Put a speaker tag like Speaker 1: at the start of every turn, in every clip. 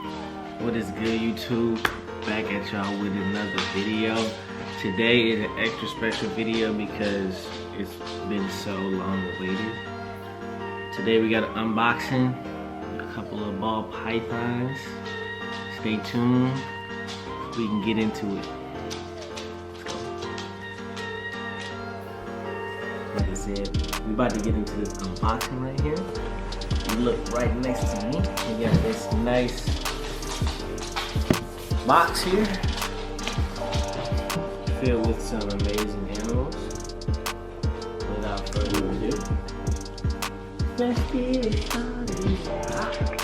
Speaker 1: What is good, YouTube? Back at y'all with another video. Today is an extra special video because it's been so long awaited. Today we got an unboxing, a couple of ball pythons. Stay tuned so we can get into it. Like I said, we about to get into this unboxing right here. You look right next to me. We got this nice box here filled with some amazing animals. Without further ado, let's get it started.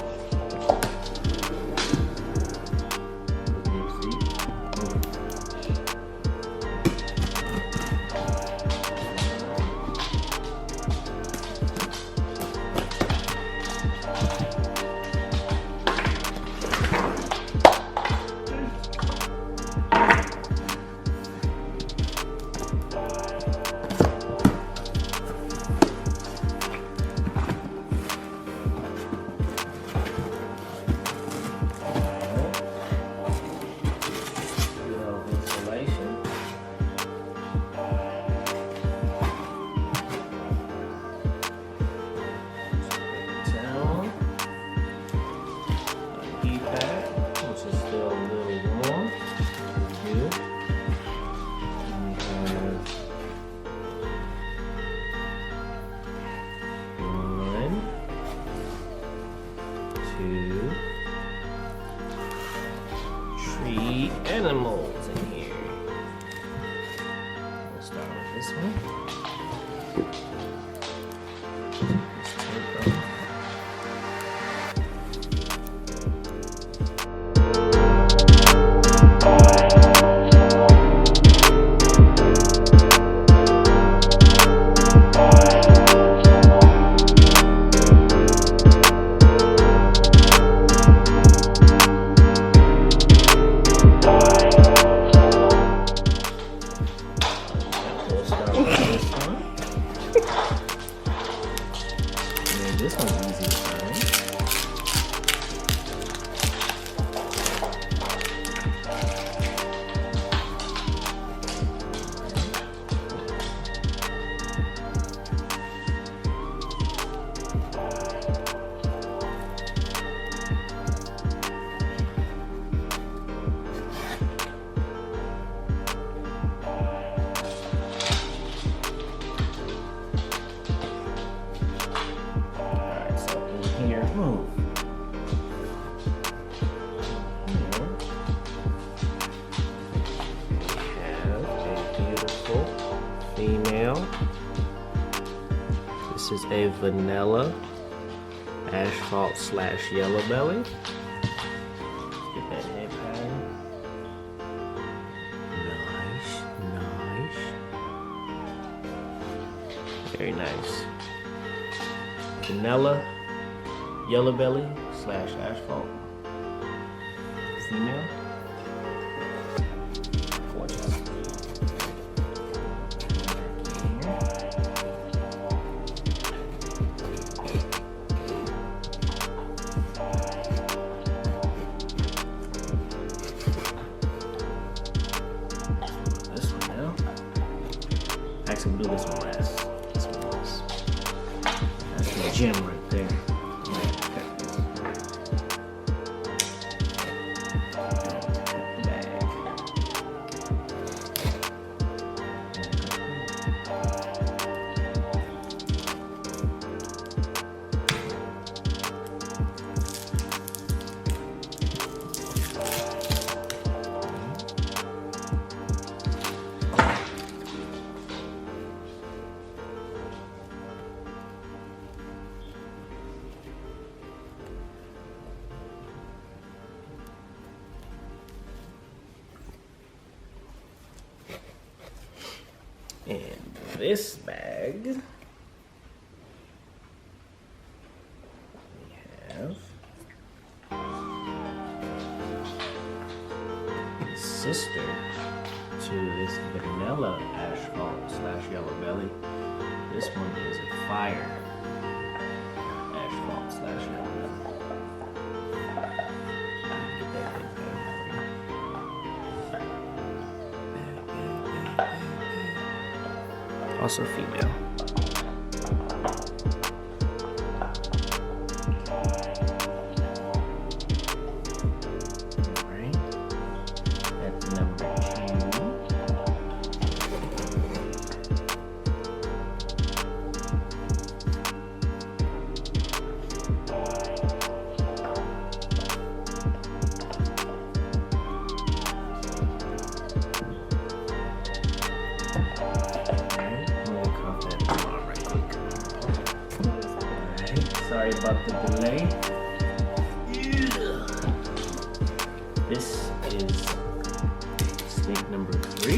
Speaker 1: Tree animals in here. We'll start with this one. Let's take off. This one's easy to find. Here, move. We have a beautiful female. This is a vanilla asphalt / yellow belly. Get that head pattern. Nice. Very nice. Vanilla yellow belly / asphalt female. Gorgeous. This one now. Actually, we'll do this one last. This one was. That's the gem right there. In this bag, we have the sister to this vanilla asphalt / yellow belly. This one is a fire asphalt / yellow belly. also female. Alright, that's number 2. Sorry about the delay. This is snake number 3.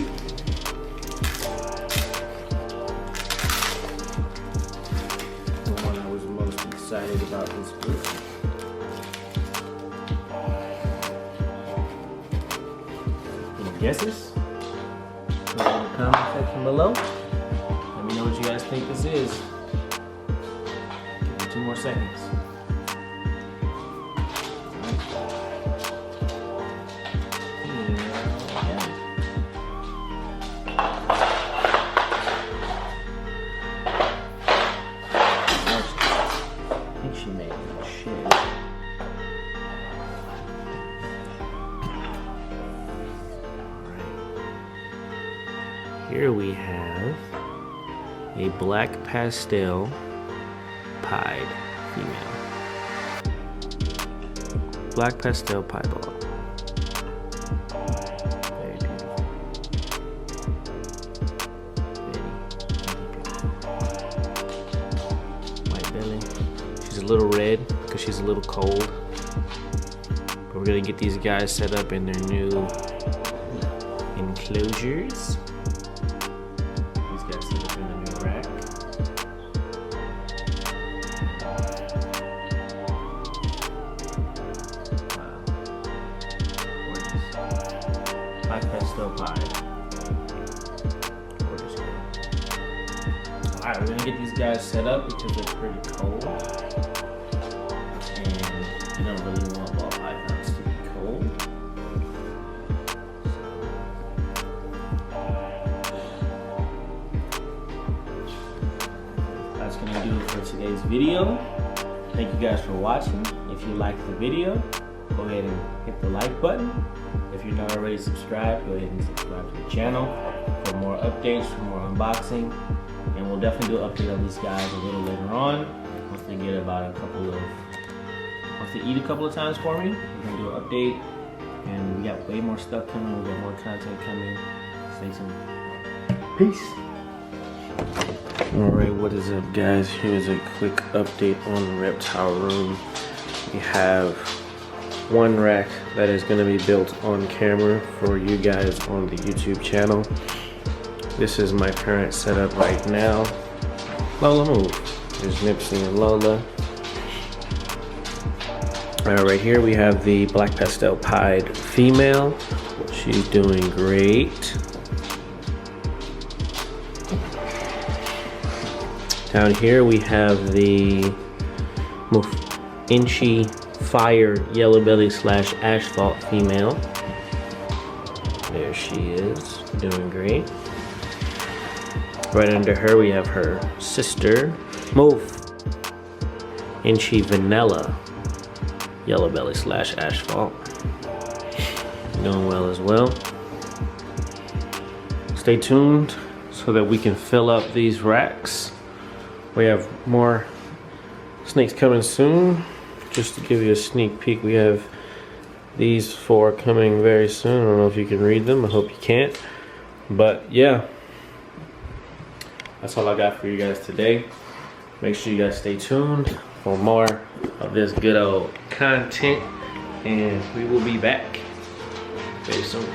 Speaker 1: The one I was most excited about this group. Any guesses? Put it in the comment section below. Let me know what you guys think this is. 2 more seconds. I think she made that shit. Alright. Here we have a black pastel pied female. Black pastel piebald. Very beautiful. Very beautiful. White belly. She's a little red because she's a little cold. But we're gonna get these guys set up in their new enclosures. These guys set up in the new rack. Black pastel pie. Gorgeous girl. Alright, we're gonna get these guys set up because they're pretty cold. And you don't really want ball pythons to be cold. That's gonna do it for today's video. Thank you guys for watching. If you liked the video, go ahead and hit the like button. If you're not already subscribed, go ahead and subscribe to the channel for more updates, for more unboxing. And we'll definitely do an update on these guys a little later on. Once they get about once they eat a couple of times for me, we're gonna do an update. And we got way more stuff coming, we got more content coming. Stay tuned. Peace. Alright, what is up guys? Here's a quick update on the reptile room. We have one rack that is going to be built on camera for you guys on the YouTube channel. This is my current setup right now. Lola, move. There's Nipsey and Lola. Right here we have the black pastel pied female. She's doing great. Down here we have the Inchy Fire Yellow Belly / Asphalt female. There she is, doing great. Right under her we have her sister, Inchy Vanilla Yellow Belly / Asphalt. Doing well as well. Stay tuned so that we can fill up these racks. We have more snakes coming soon. Just to give you a sneak peek, we have these 4 coming very soon. I don't know if you can read them. I hope you can't. But yeah, that's all I got for you guys today. Make sure you guys stay tuned for more of this good old content. And we will be back very soon.